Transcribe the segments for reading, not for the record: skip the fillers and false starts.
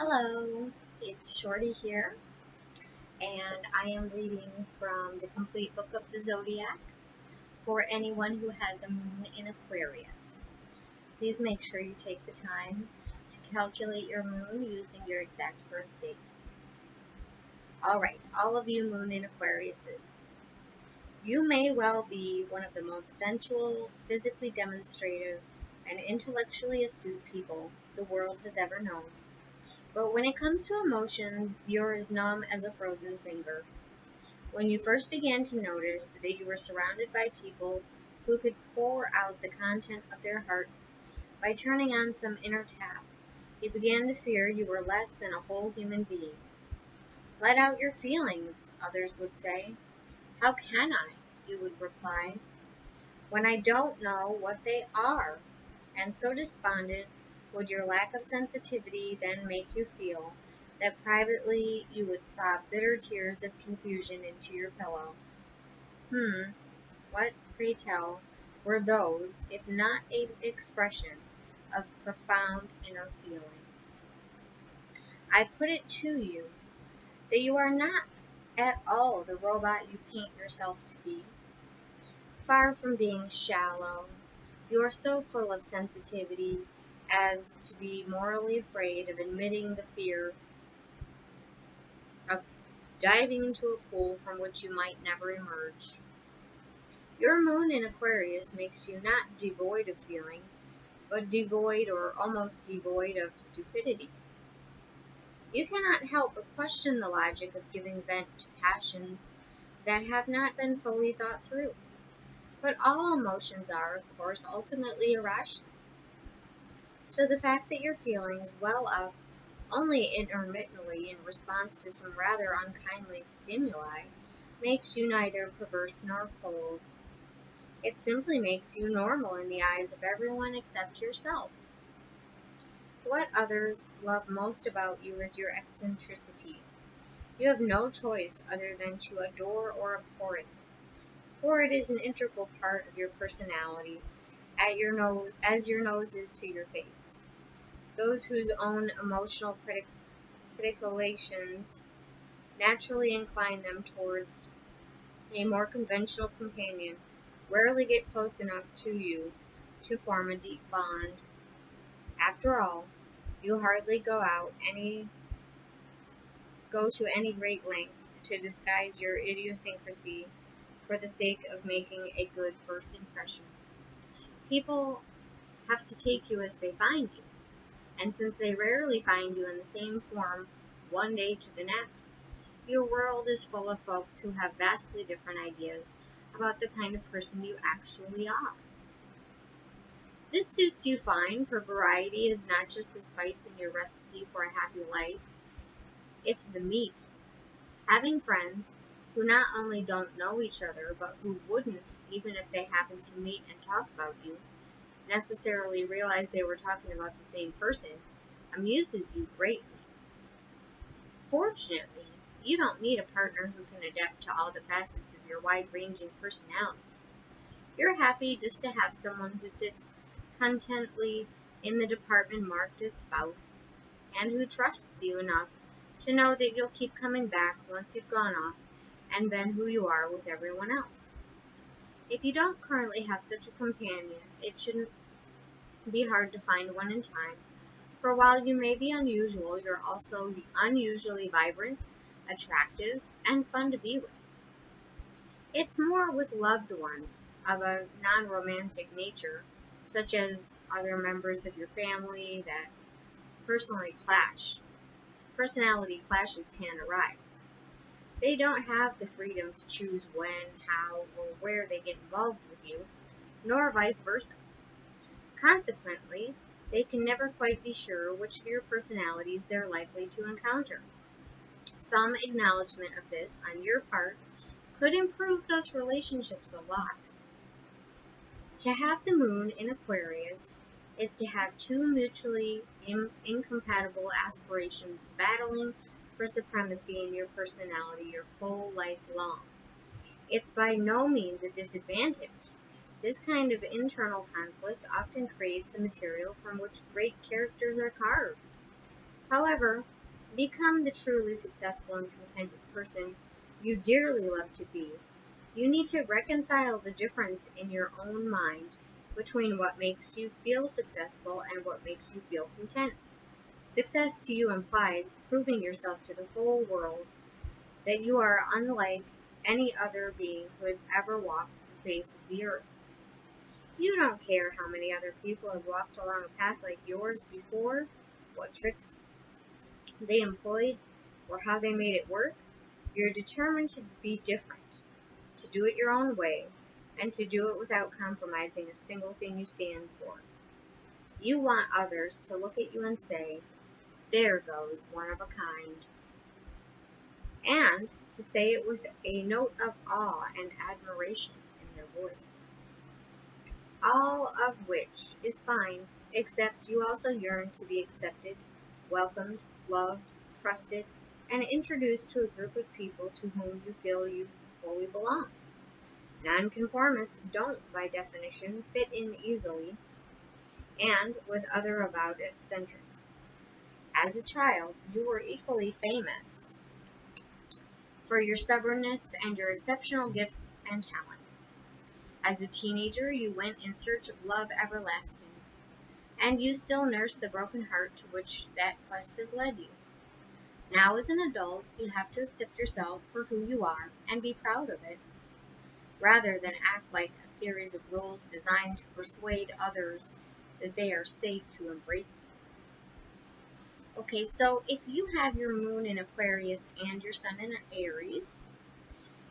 Hello, it's Shorty here, and I am reading from the complete book of the Zodiac for anyone who has a moon in Aquarius. Please make sure you take the time to calculate your moon using your exact birth date. Alright, all of you moon in Aquariuses. You may well be one of the most sensual, physically demonstrative, and intellectually astute people the world has ever known. But when it comes to emotions, you're as numb as a frozen finger. When you first began to notice that you were surrounded by people who could pour out the content of their hearts by turning on some inner tap, you began to fear you were less than a whole human being. Let out your feelings, others would say. How can I? You would reply, when I don't know what they are. And so despondent would your lack of sensitivity then make you feel that privately you would sob bitter tears of confusion into your pillow. What, pray tell, were those, if not an expression of profound inner feeling? I put it to you that you are not at all the robot you paint yourself to be. Far from being shallow, you are so full of sensitivity as to be morally afraid of admitting the fear of diving into a pool from which you might never emerge. Your moon in Aquarius makes you not devoid of feeling, but devoid or almost devoid of stupidity. You cannot help but question the logic of giving vent to passions that have not been fully thought through. But all emotions are, of course, ultimately irrational. So the fact that your feelings well up only intermittently in response to some rather unkindly stimuli makes you neither perverse nor cold. It simply makes you normal in the eyes of everyone except yourself. What others love most about you is your eccentricity. You have no choice other than to adore or abhor it, for it is an integral part of your personality, as your nose is to your face. Those whose own emotional predictions naturally incline them towards a more conventional companion rarely get close enough to you to form a deep bond. After all, you hardly go to any great lengths to disguise your idiosyncrasy for the sake of making a good first impression. People have to take you as they find you, and since they rarely find you in the same form one day to the next, your world is full of folks who have vastly different ideas about the kind of person you actually are. This suits you fine, for variety is not just the spice in your recipe for a happy life, it's the meat. Having friends who not only don't know each other, but who wouldn't, even if they happened to meet and talk about you, necessarily realize they were talking about the same person, amuses you greatly. Fortunately, you don't need a partner who can adapt to all the facets of your wide-ranging personality. You're happy just to have someone who sits contentedly in the department marked as spouse, and who trusts you enough to know that you'll keep coming back once you've gone off and been who you are with everyone else. If you don't currently have such a companion, it shouldn't be hard to find one in time, for while you may be unusual, you're also unusually vibrant, attractive, and fun to be with. It's more with loved ones of a non-romantic nature, such as other members of your family, that personality clashes can arise. They don't have the freedom to choose when, how, or where they get involved with you, nor vice versa. Consequently, they can never quite be sure which of your personalities they're likely to encounter. Some acknowledgement of this on your part could improve those relationships a lot. To have the moon in Aquarius is to have two mutually incompatible aspirations battling for supremacy in your personality your whole life long. It's by no means a disadvantage. This kind of internal conflict often creates the material from which great characters are carved. However, become the truly successful and contented person you dearly love to be. You need to reconcile the difference in your own mind between what makes you feel successful and what makes you feel content. Success to you implies proving yourself to the whole world that you are unlike any other being who has ever walked the face of the earth. You don't care how many other people have walked along a path like yours before, what tricks they employed, or how they made it work. You're determined to be different, to do it your own way, and to do it without compromising a single thing you stand for. You want others to look at you and say, "There goes one of a kind," and to say it with a note of awe and admiration in their voice. All of which is fine, except you also yearn to be accepted, welcomed, loved, trusted, and introduced to a group of people to whom you feel you fully belong. Nonconformists don't, by definition, fit in easily, and with other avowed eccentrics. As a child, you were equally famous for your stubbornness and your exceptional gifts and talents. As a teenager, you went in search of love everlasting, and you still nurse the broken heart to which that quest has led you. Now, as an adult, you have to accept yourself for who you are and be proud of it, rather than act like a series of rules designed to persuade others that they are safe to embrace you. Okay, so if you have your moon in Aquarius and your sun in Aries,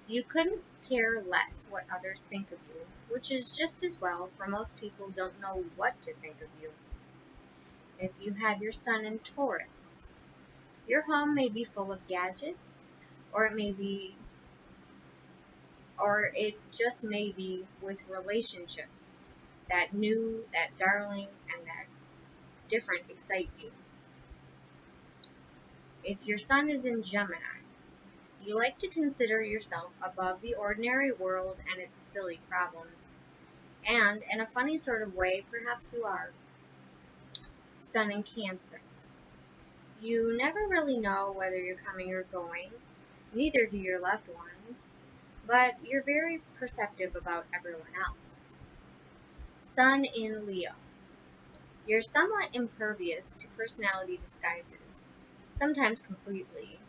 you couldn't care less what others think of you, which is just as well, for most people don't know what to think of you. If you have your sun in Taurus, your home may be full of gadgets, or it just may be with relationships that new, that darling, and that different excite you. If your sun is in Gemini, you like to consider yourself above the ordinary world and its silly problems. And, in a funny sort of way, perhaps you are. Sun in Cancer. You never really know whether you're coming or going, neither do your loved ones, but you're very perceptive about everyone else. Sun in Leo. You're somewhat impervious to personality disguises, sometimes completely.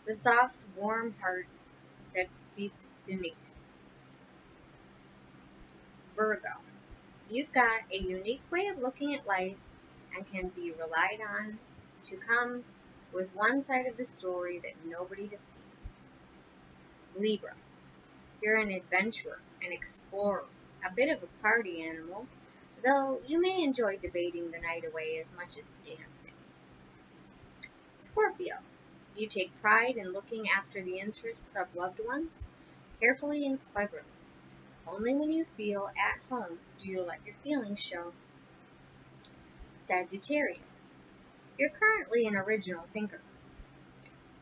The soft, warm heart that beats beneath. Virgo. You've got a unique way of looking at life and can be relied on to come with one side of the story that nobody has seen. Libra. You're an adventurer, an explorer, a bit of a party animal, though you may enjoy debating the night away as much as dancing. Scorpio. You take pride in looking after the interests of loved ones, carefully and cleverly. Only when you feel at home do you let your feelings show. Sagittarius. You're currently an original thinker.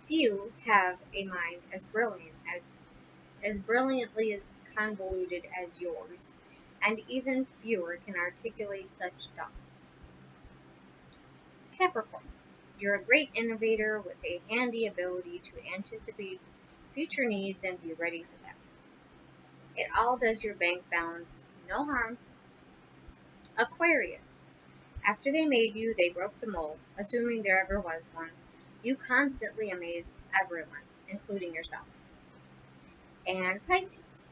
Few have a mind as brilliantly as convoluted as yours, and even fewer can articulate such thoughts. Capricorn. You're a great innovator with a handy ability to anticipate future needs and be ready for them. It all does your bank balance no harm. Aquarius. After they made you, they broke the mold, assuming there ever was one. You constantly amaze everyone, including yourself. And Pisces.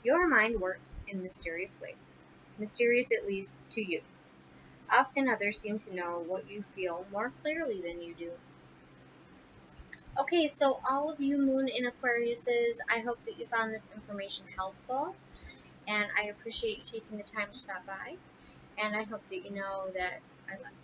Your mind works in mysterious ways. Mysterious at least to you. Often others seem to know what you feel more clearly than you do. Okay, so all of you Moon in Aquariuses, I hope that you found this information helpful, and I appreciate you taking the time to stop by, and I hope that you know that I love you.